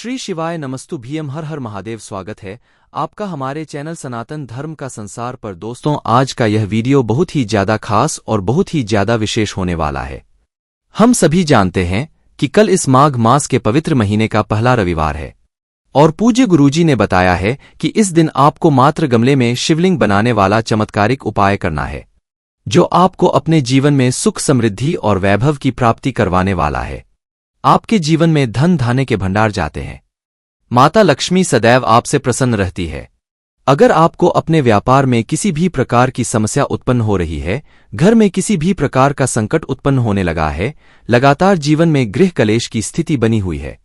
श्री शिवाय नमस्तु भीम हर हर महादेव। स्वागत है आपका हमारे चैनल सनातन धर्म का संसार पर। दोस्तों, आज का यह वीडियो बहुत ही ज्यादा खास और बहुत ही ज्यादा विशेष होने वाला है। हम सभी जानते हैं कि कल इस माघ मास के पवित्र महीने का पहला रविवार है और पूज्य गुरुजी ने बताया है कि इस दिन आपको मात्र गमले में शिवलिंग बनाने वाला चमत्कारिक उपाय करना है, जो आपको अपने जीवन में सुख समृद्धि और वैभव की प्राप्ति करवाने वाला है। आपके जीवन में धन धान्य के भंडार जाते हैं। माता लक्ष्मी सदैव आपसे प्रसन्न रहती है। अगर आपको अपने व्यापार में किसी भी प्रकार की समस्या उत्पन्न हो रही है, घर में किसी भी प्रकार का संकट उत्पन्न होने लगा है, लगातार जीवन में गृह कलेश की स्थिति बनी हुई है,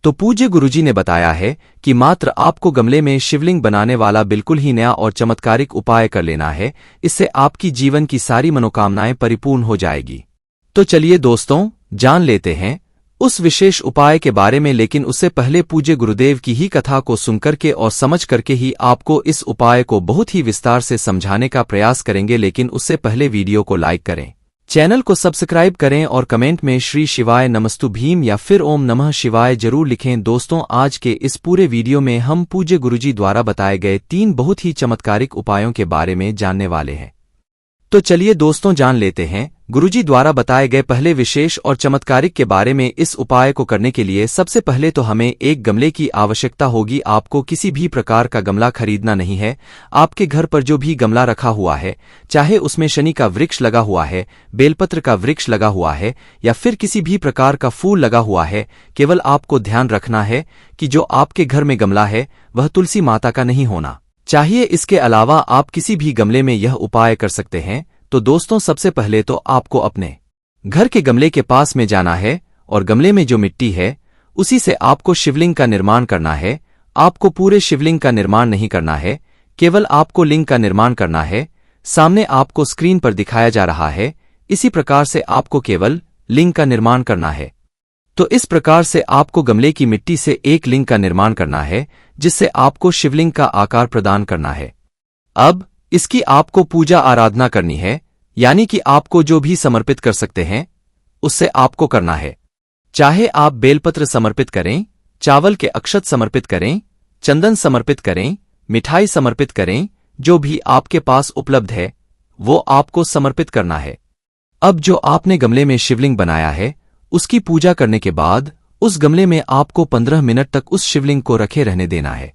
तो पूज्य गुरुजी ने बताया है कि मात्र आपको गमले में शिवलिंग बनाने वाला बिल्कुल ही नया और चमत्कारिक उपाय कर लेना है। इससे आपकी जीवन की सारी मनोकामनाएं परिपूर्ण हो जाएगी। तो चलिए दोस्तों, जान लेते हैं उस विशेष उपाय के बारे में। लेकिन उससे पहले पूज्य गुरुदेव की ही कथा को सुनकर के और समझ करके ही आपको इस उपाय को बहुत ही विस्तार से समझाने का प्रयास करेंगे। लेकिन उससे पहले वीडियो को लाइक करें, चैनल को सब्सक्राइब करें और कमेंट में श्री शिवाय नमस्तु भीम या फिर ओम नमः शिवाय जरूर लिखें। दोस्तों, आज के इस पूरे वीडियो में हम पूज्य गुरुजी द्वारा बताए गए 3 बहुत ही चमत्कारिक उपायों के बारे में जानने वाले हैं। तो चलिए दोस्तों, जान लेते हैं गुरुजी द्वारा बताए गए पहले विशेष और चमत्कारिक के बारे में। इस उपाय को करने के लिए सबसे पहले तो हमें एक गमले की आवश्यकता होगी। आपको किसी भी प्रकार का गमला खरीदना नहीं है। आपके घर पर जो भी गमला रखा हुआ है, चाहे उसमें शनि का वृक्ष लगा हुआ है, बेलपत्र का वृक्ष लगा हुआ है या फिर किसी भी प्रकार का फूल लगा हुआ है, केवल आपको ध्यान रखना है कि जो आपके घर में गमला है वह तुलसी माता का नहीं होना चाहिए। इसके अलावा आप किसी भी गमले में यह उपाय कर सकते हैं। तो दोस्तों, सबसे पहले तो आपको अपने घर के गमले के पास में जाना है और गमले में जो मिट्टी है उसी से आपको शिवलिंग का निर्माण करना है। आपको पूरे शिवलिंग का निर्माण नहीं करना है, केवल आपको लिंग का निर्माण करना है। सामने आपको स्क्रीन पर दिखाया जा रहा है, इसी प्रकार से आपको केवल लिंग का निर्माण करना है। तो इस प्रकार से आपको गमले की मिट्टी से एक लिंग का निर्माण करना है, जिससे आपको शिवलिंग का आकार प्रदान करना है। अब इसकी आपको पूजा आराधना करनी है, यानी कि आपको जो भी समर्पित कर सकते हैं उससे आपको करना है। चाहे आप बेलपत्र समर्पित करें, चावल के अक्षत समर्पित करें, चंदन समर्पित करें, मिठाई समर्पित करें, जो भी आपके पास उपलब्ध है वो आपको समर्पित करना है। अब जो आपने गमले में शिवलिंग बनाया है उसकी पूजा करने के बाद उस गमले में आपको 15 मिनट तक उस शिवलिंग को रखे रहने देना है।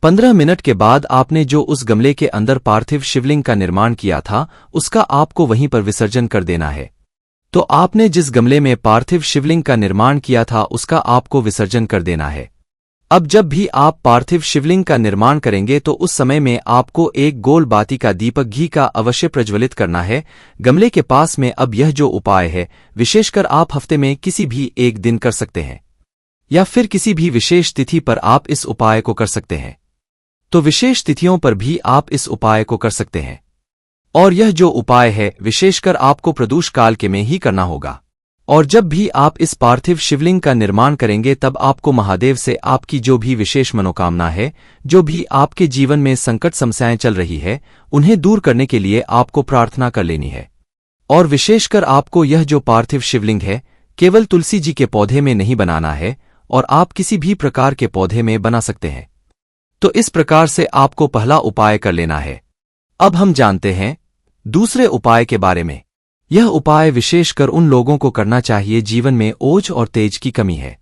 15 मिनट के बाद आपने जो उस गमले के अंदर पार्थिव शिवलिंग का निर्माण किया था उसका आपको वहीं पर विसर्जन कर देना है। तो आपने जिस गमले में पार्थिव शिवलिंग का निर्माण किया था उसका आपको विसर्जन कर देना है। अब जब भी आप पार्थिव शिवलिंग का निर्माण करेंगे तो उस समय में आपको एक गोल बाती का दीपक घी का अवश्य प्रज्वलित करना है गमले के पास में। अब यह जो उपाय है विशेषकर आप हफ्ते में किसी भी एक दिन कर सकते हैं या फिर किसी भी विशेष तिथि पर आप इस उपाय को कर सकते हैं। तो विशेष तिथियों पर भी आप इस उपाय को कर सकते हैं और यह जो उपाय है विशेषकर आपको प्रदोष काल के में ही करना होगा। और जब भी आप इस पार्थिव शिवलिंग का निर्माण करेंगे तब आपको महादेव से आपकी जो भी विशेष मनोकामना है, जो भी आपके जीवन में संकट समस्याएं चल रही है, उन्हें दूर करने के लिए आपको प्रार्थना कर लेनी है। और विशेषकर आपको यह जो पार्थिव शिवलिंग है केवल तुलसी जी के पौधे में नहीं बनाना है और आप किसी भी प्रकार के पौधे में बना सकते हैं। तो इस प्रकार से आपको पहला उपाय कर लेना है। अब हम जानते हैं दूसरे उपाय के बारे में। यह उपाय विशेषकर उन लोगों को करना चाहिए जीवन में ओज और तेज की कमी है।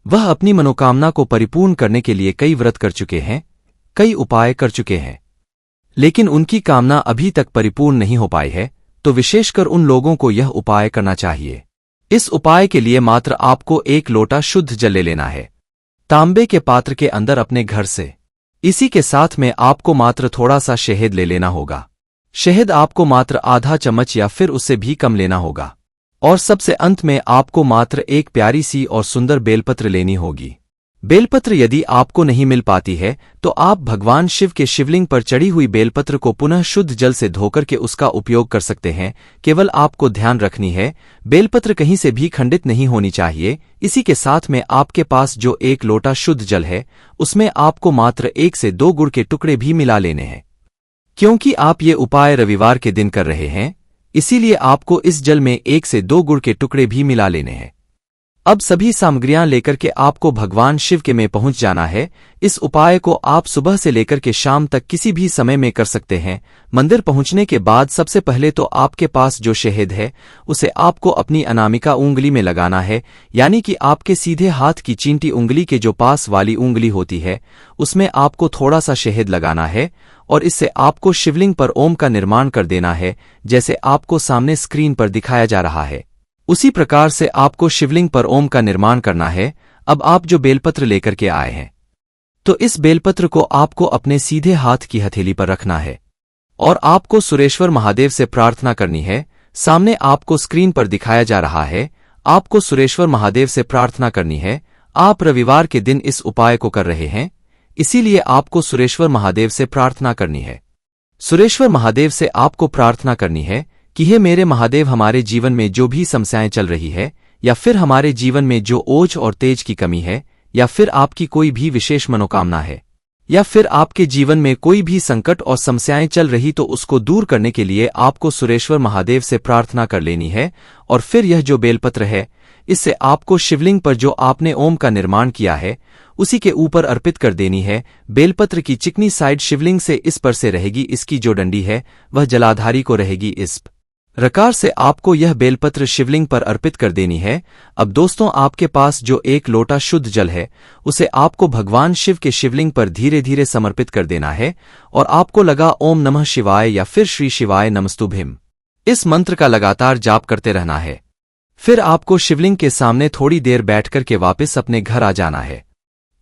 वह अपनी मनोकामना को परिपूर्ण करने के लिए कई व्रत कर चुके हैं, कई उपाय कर चुके हैं, लेकिन उनकी कामना अभी तक परिपूर्ण नहीं हो पाई है। तो विशेषकर उन लोगों को यह उपाय करना चाहिए। इस उपाय के लिए मात्र आपको 1 लोटा शुद्ध जल ले लेना है तांबे के पात्र के अंदर अपने घर से। इसी के साथ में आपको मात्र थोड़ा सा शहद ले लेना होगा। शहद आपको मात्र आधा चम्मच या फिर उससे भी कम लेना होगा। और सबसे अंत में आपको मात्र एक प्यारी सी और सुंदर बेलपत्र लेनी होगी। बेलपत्र यदि आपको नहीं मिल पाती है तो आप भगवान शिव के शिवलिंग पर चढ़ी हुई बेलपत्र को पुनः शुद्ध जल से धोकर के उसका उपयोग कर सकते हैं। केवल आपको ध्यान रखनी है बेलपत्र कहीं से भी खंडित नहीं होनी चाहिए। इसी के साथ में आपके पास जो 1 लोटा शुद्ध जल है उसमें आपको मात्र 1 से 2 गुड़ के टुकड़े भी मिला लेने हैं। क्योंकि आप ये उपाय रविवार के दिन कर रहे हैं, इसीलिए आपको इस जल में 1 से 2 गुड़ के टुकड़े भी मिला लेने हैं। अब सभी सामग्रियां लेकर के आपको भगवान शिव के में पहुंच जाना है। इस उपाय को आप सुबह से लेकर के शाम तक किसी भी समय में कर सकते हैं। मंदिर पहुंचने के बाद सबसे पहले तो आपके पास जो शहद है उसे आपको अपनी अनामिका उंगली में लगाना है, यानी कि आपके सीधे हाथ की चींटी उंगली के जो पास वाली उंगली होती है उसमें आपको थोड़ा सा शहद लगाना है और इससे आपको शिवलिंग पर ओम का निर्माण कर देना है, जैसे आपको सामने स्क्रीन पर दिखाया जा रहा है। उसी प्रकार से आपको शिवलिंग पर ओम का निर्माण करना है। अब आप जो बेलपत्र लेकर के आए हैं तो इस बेलपत्र को आपको अपने सीधे हाथ की हथेली पर रखना है और आपको सुरेश्वर महादेव से प्रार्थना करनी है। सामने आपको स्क्रीन पर दिखाया जा रहा है, आपको सुरेश्वर महादेव से प्रार्थना करनी है। आप रविवार के दिन इस उपाय को कर रहे हैं, इसीलिए आपको सुरेश्वर महादेव से प्रार्थना करनी है। सुरेश्वर महादेव से आपको प्रार्थना करनी है कि हे मेरे महादेव, हमारे जीवन में जो भी समस्याएं चल रही है या फिर हमारे जीवन में जो ओज और तेज की कमी है या फिर आपकी कोई भी विशेष मनोकामना है या फिर आपके जीवन में कोई भी संकट और समस्याएं चल रही तो उसको दूर करने के लिए आपको सुरेश्वर महादेव से प्रार्थना कर लेनी है। और फिर यह जो बेलपत्र है इससे आपको शिवलिंग पर जो आपने ओम का निर्माण किया है उसी के ऊपर अर्पित कर देनी है। बेलपत्र की चिकनी साइड शिवलिंग से इस पर से रहेगी, इसकी जो डंडी है वह जलाधारी को रहेगी। इस प्रकार से आपको यह बेलपत्र शिवलिंग पर अर्पित कर देनी है। अब दोस्तों, आपके पास जो एक लोटा शुद्ध जल है उसे आपको भगवान शिव के शिवलिंग पर धीरे धीरे समर्पित कर देना है और आपको लगा ओम नमः शिवाय या फिर श्री शिवाय नमस्तुभ्यम इस मंत्र का लगातार जाप करते रहना है। फिर आपको शिवलिंग के सामने थोड़ी देर बैठकर के वापस अपने घर आ जाना है।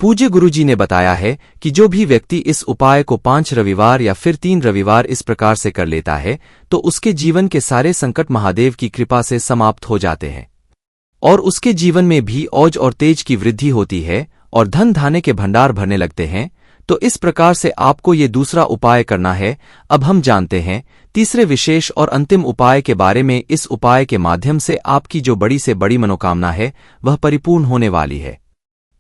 पूज्य गुरुजी ने बताया है कि जो भी व्यक्ति इस उपाय को 5 रविवार या फिर 3 रविवार इस प्रकार से कर लेता है तो उसके जीवन के सारे संकट महादेव की कृपा से समाप्त हो जाते हैं और उसके जीवन में भी ओज और तेज की वृद्धि होती है और धन धान्य के भंडार भरने लगते हैं। तो इस प्रकार से आपको ये दूसरा उपाय करना है। अब हम जानते हैं तीसरे विशेष और अंतिम उपाय के बारे में। इस उपाय के माध्यम से आपकी जो बड़ी से बड़ी मनोकामना है वह परिपूर्ण होने वाली है।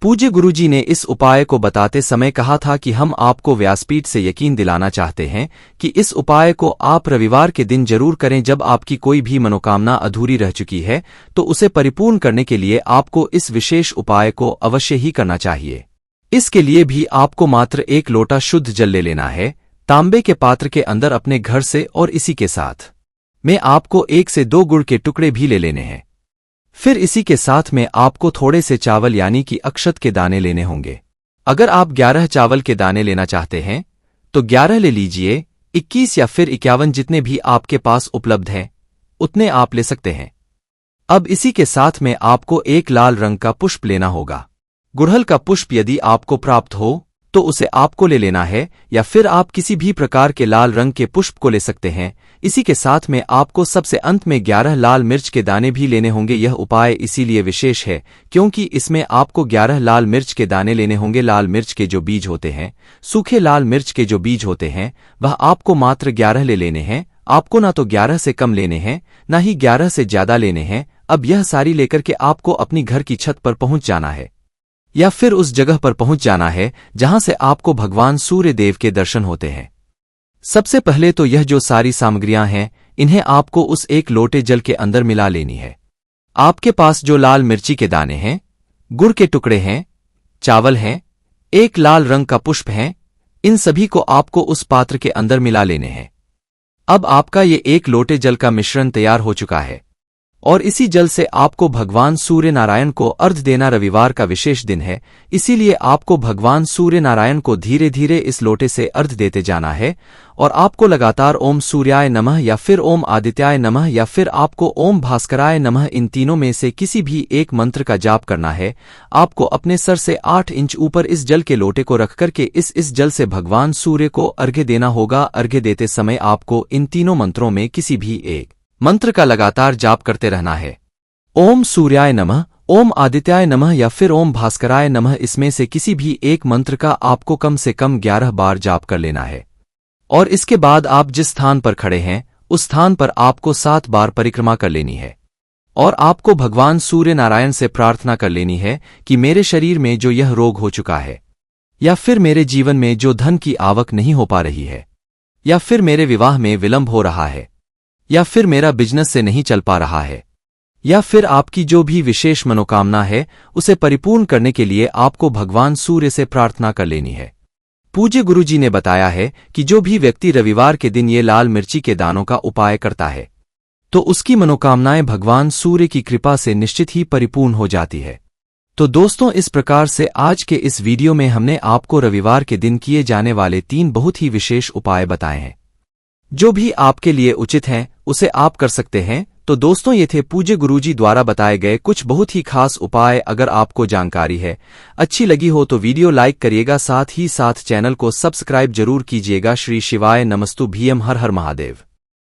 पूज्य गुरुजी ने इस उपाय को बताते समय कहा था कि हम आपको व्यासपीठ से यकीन दिलाना चाहते हैं कि इस उपाय को आप रविवार के दिन जरूर करें। जब आपकी कोई भी मनोकामना अधूरी रह चुकी है तो उसे परिपूर्ण करने के लिए आपको इस विशेष उपाय को अवश्य ही करना चाहिए। इसके लिए भी आपको मात्र 1 लोटा शुद्ध जल ले लेना है तांबे के पात्र के अंदर अपने घर से, और इसी के साथ में आपको 1 से 2 गुड़ के टुकड़े भी ले लेने हैं। फिर इसी के साथ में आपको थोड़े से चावल यानी कि अक्षत के दाने लेने होंगे। अगर आप 11 चावल के दाने लेना चाहते हैं तो 11 ले लीजिए, 21 या फिर 51 जितने भी आपके पास उपलब्ध हैं उतने आप ले सकते हैं। अब इसी के साथ में आपको 1 लाल रंग का पुष्प लेना होगा। गुड़हल का पुष्प यदि आपको प्राप्त हो तो उसे आपको ले लेना है या फिर आप किसी भी प्रकार के लाल रंग के पुष्प को ले सकते हैं। इसी के साथ में आपको सबसे अंत में 11 लाल मिर्च के दाने भी लेने होंगे। यह उपाय इसीलिए विशेष है क्योंकि इसमें आपको 11 लाल मिर्च के दाने लेने होंगे। लाल मिर्च के जो बीज होते हैं, सूखे लाल मिर्च के जो बीज होते हैं, वह आपको मात्र 11 ले लेने हैं। आपको ना तो 11 से कम लेने हैं ना ही 11 से ज्यादा लेने हैं। अब यह सारी लेकर के आपको अपनी घर की छत पर पहुंच जाना है या फिर उस जगह पर पहुंच जाना है जहां से आपको भगवान सूर्य देव के दर्शन होते हैं। सबसे पहले तो यह जो सारी सामग्रियां हैं इन्हें आपको उस 1 लोटे जल के अंदर मिला लेनी है। आपके पास जो लाल मिर्ची के दाने हैं, गुड़ के टुकड़े हैं, चावल हैं, 1 लाल रंग का पुष्प है, इन सभी को आपको उस पात्र के अंदर मिला लेने हैं। अब आपका ये 1 लोटे जल का मिश्रण तैयार हो चुका है और इसी जल से आपको भगवान सूर्य नारायण को अर्घ्य देना। रविवार का विशेष दिन है, इसीलिए आपको भगवान सूर्य नारायण को धीरे धीरे इस लोटे से अर्घ्य देते जाना है और आपको लगातार ओम सूर्याय नमः या फिर ओम आदित्याय नमः या फिर आपको ओम भास्कराय नमः, इन तीनों में से किसी भी एक मंत्र का जाप करना है। आपको अपने सर से 8 इंच ऊपर इस जल के लोटे को रख करके इस जल से भगवान सूर्य को अर्घ्य देना होगा। अर्घ्य देते समय आपको इन तीनों मंत्रों में किसी भी एक मंत्र का लगातार जाप करते रहना है। ओम सूर्याय नमः, ओम आदित्याय नमः या फिर ओम भास्कराय नमः, इसमें से किसी भी एक मंत्र का आपको कम से कम 11 बार जाप कर लेना है। और इसके बाद आप जिस स्थान पर खड़े हैं उस स्थान पर आपको 7 बार परिक्रमा कर लेनी है और आपको भगवान सूर्य नारायण से प्रार्थना कर लेनी है कि मेरे शरीर में जो यह रोग हो चुका है या फिर मेरे जीवन में जो धन की आवक नहीं हो पा रही है या फिर मेरे विवाह में विलंब हो रहा है या फिर मेरा बिजनेस से नहीं चल पा रहा है या फिर आपकी जो भी विशेष मनोकामना है उसे परिपूर्ण करने के लिए आपको भगवान सूर्य से प्रार्थना कर लेनी है। पूज्य गुरुजी ने बताया है कि जो भी व्यक्ति रविवार के दिन ये लाल मिर्ची के दानों का उपाय करता है तो उसकी मनोकामनाएं भगवान सूर्य की कृपा से निश्चित ही परिपूर्ण हो जाती है। तो दोस्तों, इस प्रकार से आज के इस वीडियो में हमने आपको रविवार के दिन किए जाने वाले 3 बहुत ही विशेष उपाय बताए हैं। जो भी आपके लिए उचित हैं उसे आप कर सकते हैं। तो दोस्तों, ये थे पूज्य गुरुजी द्वारा बताए गए कुछ बहुत ही खास उपाय। अगर आपको जानकारी है अच्छी लगी हो तो वीडियो लाइक करिएगा, साथ ही साथ चैनल को सब्सक्राइब जरूर कीजिएगा। श्री शिवाय नमस्तु भीम, हर हर महादेव।